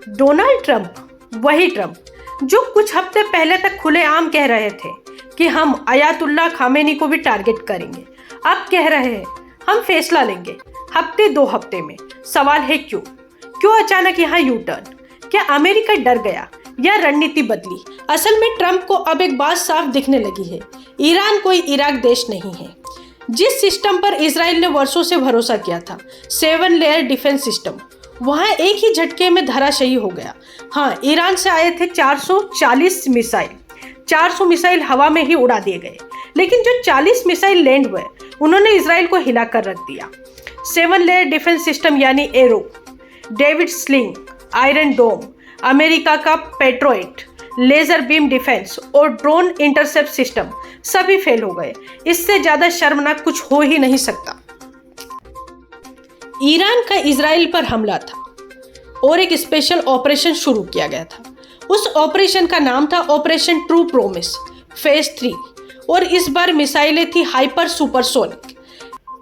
Donald Trump, वही Trump जो कुछ हफ्ते पहले तक खुलेआम कह रहे थे कि हम अयातुल्ला खामेनी को भी टारगेट करेंगे, अब कह रहे हैं हम फैसला लेंगे हफ्ते 2 हफ्ते में। सवाल है क्यों अचानक यहाँ यू टर्न? क्या अमेरिका डर गया या रणनीति बदली? असल में ट्रंप को अब एक बात साफ दिखने लगी है, ईरान कोई इराक देश नहीं है। जिस सिस्टम पर इजराइल ने वर्षों से भरोसा किया था, 7 लेयर डिफेंस सिस्टम, वहाँ एक ही झटके में धराशायी हो गया। हाँ, ईरान से आए थे 440 मिसाइल, 400 मिसाइल हवा में ही उड़ा दिए गए, लेकिन जो 40 मिसाइल लैंड हुए उन्होंने इजराइल को हिला कर रख दिया। 7 लेयर डिफेंस सिस्टम यानी एरो, डेविड स्लिंग, आयरन डोम, अमेरिका का पेट्रोइट, लेजर बीम डिफेंस और ड्रोन इंटरसेप्ट सिस्टम सभी फेल हो गए। इससे ज्यादा शर्मनाक कुछ हो ही नहीं सकता। ईरान का इजराइल पर हमला था और एक स्पेशल ऑपरेशन शुरू किया गया था। उस ऑपरेशन का नाम था ऑपरेशन ट्रू प्रोमिस फेज 3 और इस बार मिसाइलें थी हाइपर सुपरसोनिक।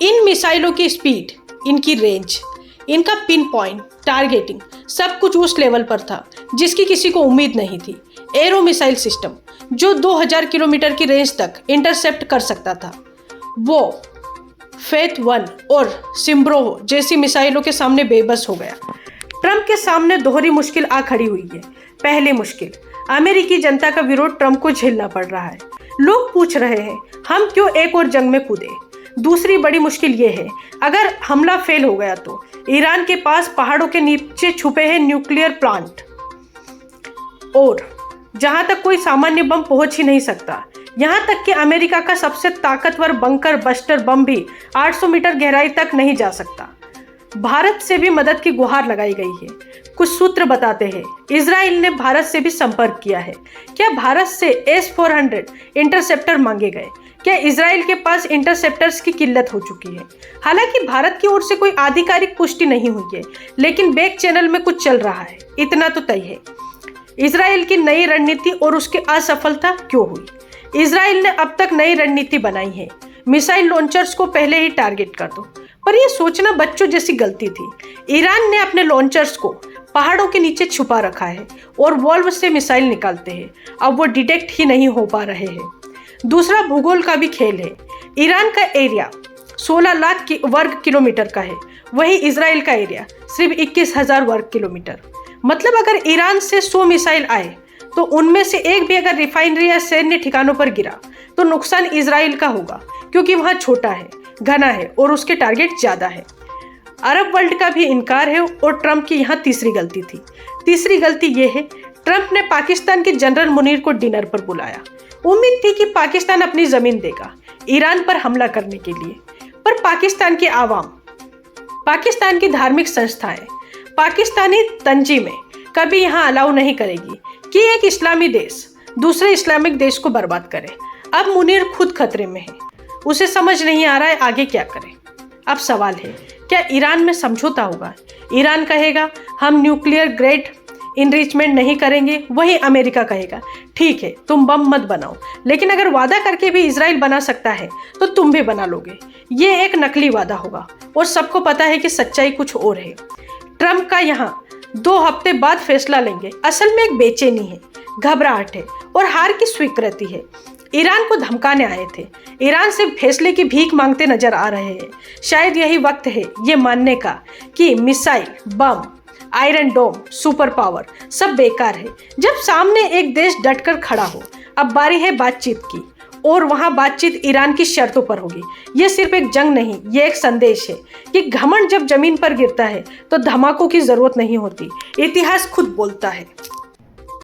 इन मिसाइलों की स्पीड, इनकी रेंज, इनका पिन पॉइंट टारगेटिंग सब कुछ उस लेवल पर था जिसकी किसी को उम्मीद नहीं थी। एरो मिसाइल सिस्टम जो 2000 किलोमीटर की रेंज तक इंटरसेप्ट कर सकता था, वो फेथ 1 और सिम्ब्रो जैसी मिसाइलों के सामने बेबस हो गया। ट्रंप के सामने दोहरी मुश्किल आ खड़ी हुई है। पहली मुश्किल, अमेरिकी जनता का विरोध ट्रंप को झेलना पड़ रहा है। लोग पूछ रहे हैं हम क्यों एक और जंग में कूदे। दूसरी बड़ी मुश्किल ये है, अगर हमला फेल हो गया तो ईरान के पास पहाड़ों के नीचे छुपे हैं न्यूक्लियर प्लांट, और जहां तक कोई सामान्य बम पहुंच ही नहीं सकता। यहां तक कि अमेरिका का सबसे ताकतवर बंकर बस्टर बम भी 800 मीटर गहराई तक नहीं जा सकता। भारत से भी मदद की गुहार लगाई गई है। कुछ सूत्र बताते हैं इजराइल ने भारत से भी संपर्क किया है। क्या भारत से S-400 इंटरसेप्टर मांगे गए? क्या इजराइल के पास इंटरसेप्टर्स की किल्लत हो चुकी है? हालांकि भारत की ओर से कोई आधिकारिक पुष्टि नहीं हुई है, लेकिन बैक चैनल में कुछ चल रहा है, इतना तो तय है। इजराइल की नई रणनीति और उसकी असफलता क्यों हुई? इजराइल ने अब तक नई रणनीति बनाई है, मिसाइल लॉन्चर्स को पहले ही टारगेट कर दो, पर यह सोचना बच्चों जैसी गलती थी। ईरान ने अपने लॉन्चर्स को पहाड़ों के नीचे छुपा रखा है और वॉल्व से मिसाइल निकालते हैं, अब वो डिटेक्ट ही नहीं हो पा रहे हैं। दूसरा, भूगोल का भी खेल है। ईरान का एरिया 16 लाख वर्ग किलोमीटर का है, वही इजराइल का एरिया सिर्फ 21,000 वर्ग किलोमीटर। मतलब अगर ईरान से 100 मिसाइल आए तो उनमें से एक भी अगर रिफाइनरी या सैन्य ठिकानों पर गिरा तो नुकसान इजराइल का होगा, क्योंकि वहाँ छोटा है, घना है और उसके टारगेट ज़्यादा है। अरब वर्ल्ड का भी इनकार है और ट्रंप की यहाँ तीसरी गलती थी। तीसरी गलती ये है, ट्रंप ने पाकिस्तान के जनरल मुनीर को डिनर पर बुलाया। उम्मीद थी कि पाकिस्तान अपनी ज़मीन देगा ईरान पर हमला करने के लिए, पर पाकिस्तान की आवाम, पाकिस्तान की धार्मिक संस्थाएं, पाकिस्तानी तंजीमें कभी यहाँ अलाउ नहीं करेगी कि एक इस्लामी देश दूसरे इस्लामिक देश को बर्बाद करे। अब मुनीर खुद खतरे में है, उसे समझ नहीं आ रहा है आगे क्या करे। अब सवाल है, क्या ईरान में समझौता होगा? ईरान कहेगा हम न्यूक्लियर ग्रेड इनरिचमेंट नहीं करेंगे, वही अमेरिका कहेगा ठीक है तुम बम मत बनाओ, लेकिन अगर वादा करके भी इजराइल बना सकता है तो तुम भी बना लोगे। ये एक नकली वादा होगा और सबको पता है कि सच्चाई कुछ और है। ट्रंप का यहाँ 2 हफ्ते बाद फैसला लेंगे असल में एक बेचैनी है, घबराहट है और हार की स्वीकृति है। ईरान को धमकाने आए थे, ईरान से फैसले की भीख मांगते नजर आ रहे हैं। शायद यही वक्त है ये मानने का कि मिसाइल, बम, आयरन डोम, सुपर पावर सब बेकार है, जब सामने एक देश डटकर खड़ा हो। अब बारी है बातचीत की, और वहाँ बातचीत ईरान की शर्तों पर होगी। ये सिर्फ एक जंग नहीं, ये एक संदेश है कि घमंड जब जमीन पर गिरता है तो धमाकों की जरूरत नहीं होती। इतिहास खुद बोलता है।